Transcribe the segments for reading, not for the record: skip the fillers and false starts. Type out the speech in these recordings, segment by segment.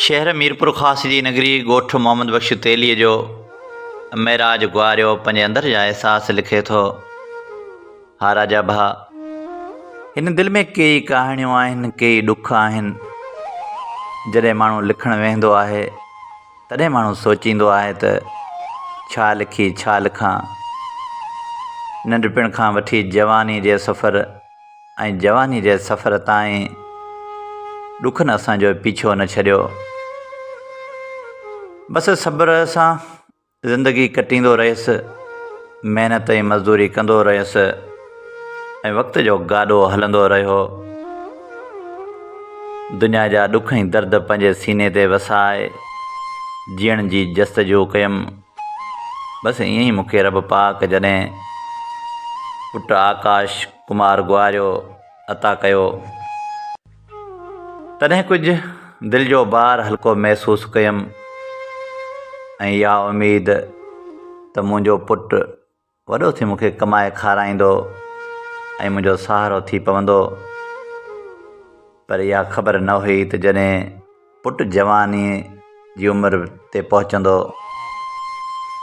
शहर मीरपुर ख़ास जी नगरी ॻोठ मोहम्मद बख्श तेलीअ जो मेराज गुआरियो पंहिंजे अंदर जा अहसास लिखे थो। हा राजा भा, हिन दिलि में कई कहाणियूं आहिनि, कई ॾुख आहिनि। जॾहिं माण्हू लिखणु वेहंदो आहे तॾहिं माण्हू सोचींदो आहे त छा लिखी छा लिखां। नंढपिण खां वठी जवानी जे सफ़र ऐं जवानी जे सफ़र ताईं ॾुखनि असांजो पीछो न छॾियो। बसि सब्र सां ज़िंदगी कटींदो रहियुसि, महिनत ऐं मज़दूरी कंदो रहियुसि ऐं वक़्त जो गाॾो हलंदो रहियो। दुनिया जा ॾुख ऐं दर्द पंहिंजे सीने ते वसाए जीअण जी जस्तजू कयमि। बसि ईअं ई मूंखे रब पाक जॾहिं पुटु आकाश कुमार गुआरियो अता कयो, तॾहिं कुझु दिलि जो भार हल्को महसूसु कयमि ऐं इहा उमेद त मुंहिंजो पुटु वॾो थी मूंखे कमाए खाराईंदो ऐं मुंहिंजो सहारो थी पवंदो। पर इहा ख़बर न हुई त जॾहिं पुटु जवानी जी उमिरि ते पहुचंदो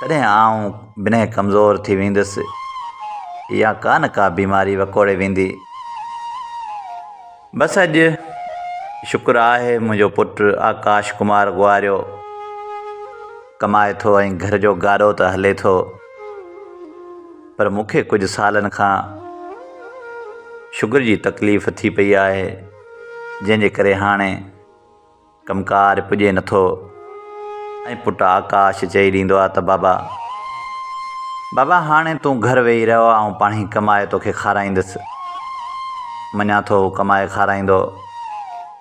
तॾहिं आउं बिना कमज़ोर थी वेंदुसि, या का न का बीमारी वकोड़े वेंदी। बसि अॼु शुक्र आहे मुंहिंजो पुटु आकाश कुमार गुआरियो कमाए थो ऐं घर जो गाॾो त हले थो। पर मूंखे कुझु सालनि खां शुगर जी तकलीफ़ थी पई आहे, जंहिंजे करे हाणे कमकार पुॼे नथो। ऐं पुटु आकाश चई ॾींदो आहे त बाबा हाणे तूं घरु वेही रहो, ऐं पाण ई कमाए तोखे खाराईंदुसि। मञा थो कमाए खाराईंदो,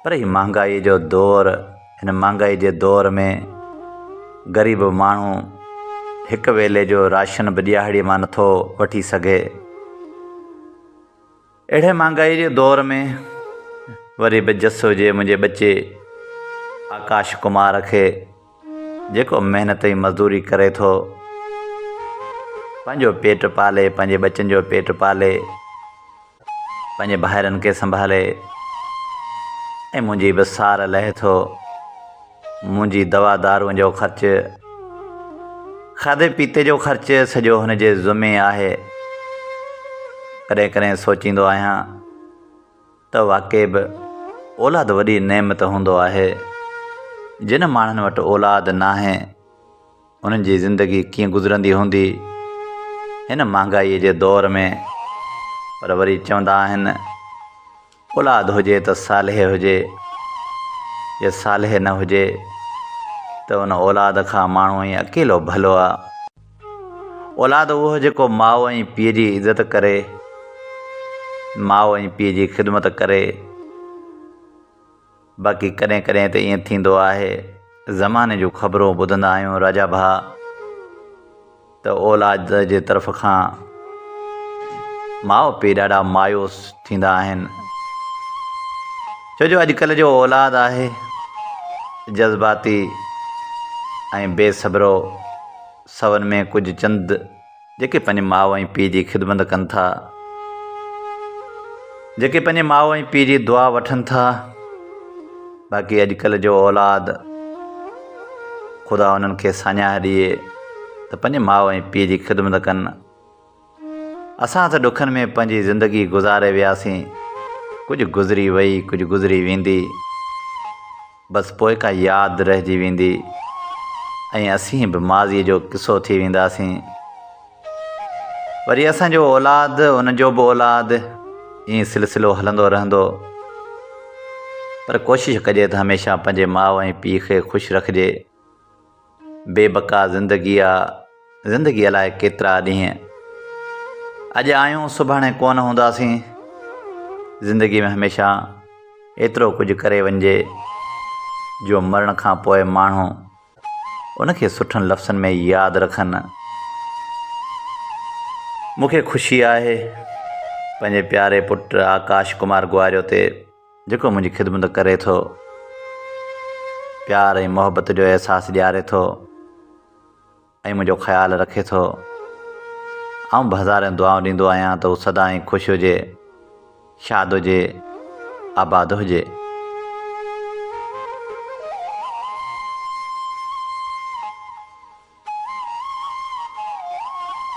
पर ही महांगाई जो दौरु, हिन महांगाई जे दौर में ग़रीब माण्हू हिकु वेले जो राशन बि ॾियारीअ मां नथो वठी सघे। अहिड़े महांगाई जे दौर में वरी बि जस हुजे मुंहिंजे बचे आकाश कुमार खे, जेको महिनत ऐं मज़दूरी करे थो, पंहिंजो पेट पाले, पंहिंजे बचनि जो पेट पाले, पंहिंजे भाइरनि खे संभाले ऐं मुंहिंजी बि सार लहे थो। मुंहिंजी दवा दारूअ जो ख़र्चु, खाधे पीते जो ख़र्चु सॼो हुनजे ज़ुमे आहे। कॾहिं कॾहिं सोचींदो आहियां त वाक़ई बि औलाद वॾी नेमत हूंदो आहे। जिन माण्हुनि वटि औलाद नाहे उन्हनि जी ज़िंदगी कीअं गुज़रंदी हूंदी हिन महांगाईअ जे दौर में। पर वरी चवंदा आहिनि औलाद हुजे त सालिह हुजे, या सालिह न हुजे त उन औलाद खां माण्हू ई अकेलो भलो आहे। औलाद उहो जेको माउ ऐं पीउ जी इज़त करे, माउ ऐं पीउ जी ख़िदमत करे। बाक़ी कॾहिं कॾहिं त ईअं थींदो आहे, ज़माने जूं ख़बरूं ॿुधंदा आहियूं राजा भा, त औलाद जे तरफ़ खां माउ पीउ ॾाढा मायूस थींदा आहिनि। छो जो अॼुकल्ह जो औलाद आहे जज़्बाती ऐं बेसब्रो। सवनि में कुझु चंद जेके पंहिंजे माउ ऐं पीउ जी ख़िदमत कनि था, जेके पंहिंजे माउ ऐं पीउ जी दुआ वठनि था। बाक़ी अॼुकल्ह जो औलाद ख़ुदा उन्हनि खे साञा ॾिए त पंहिंजे माउ ऐं पीउ जी ख़िदमत कनि। असां त ॾुखनि में पंहिंजी ज़िंदगी गुज़ारे वियासीं, कुझु गुज़री वई, कुझु गुज़री वेंदी, बसि पोइ का यादि रहिजी वेंदी ऐं असीं बि माज़ीअ जो किसो थी वेंदासीं। वरी असांजो औलाद, उनजो बि औलाद, ईअं सिलसिलो हलंदो रहंदो। पर कोशिशि कजे त हमेशह पंहिंजे माउ ऐं पीउ खे ख़ुशि रखिजे। बेबका ज़िंदगी आहे, ज़िंदगी अलाए केतिरा ॾींहं अॼु आहियूं सुभाणे कोन हूंदासीं। ज़िंदगी में हमेशह एतिरो कुझु करे वञिजे जो मरण खां पोइ माण्हू उनखे सुठनि लफ़्ज़नि में यादि रखनि। मूंखे ख़ुशी आहे पंहिंजे प्यारे पुटु आकाश कुमार गुआरियो ते, जेको मुंहिंजी ख़िदमत करे थो, प्यार ऐं मोहबत जो अहसासु ॾियारे थो ऐं मुंहिंजो ख़्यालु रखे थो। आउं बि हज़ार दुआऊं ॾींदो आहियां त उहो सदाईं ख़ुशि हुजे, शाद हुजे, आबाद हुजे।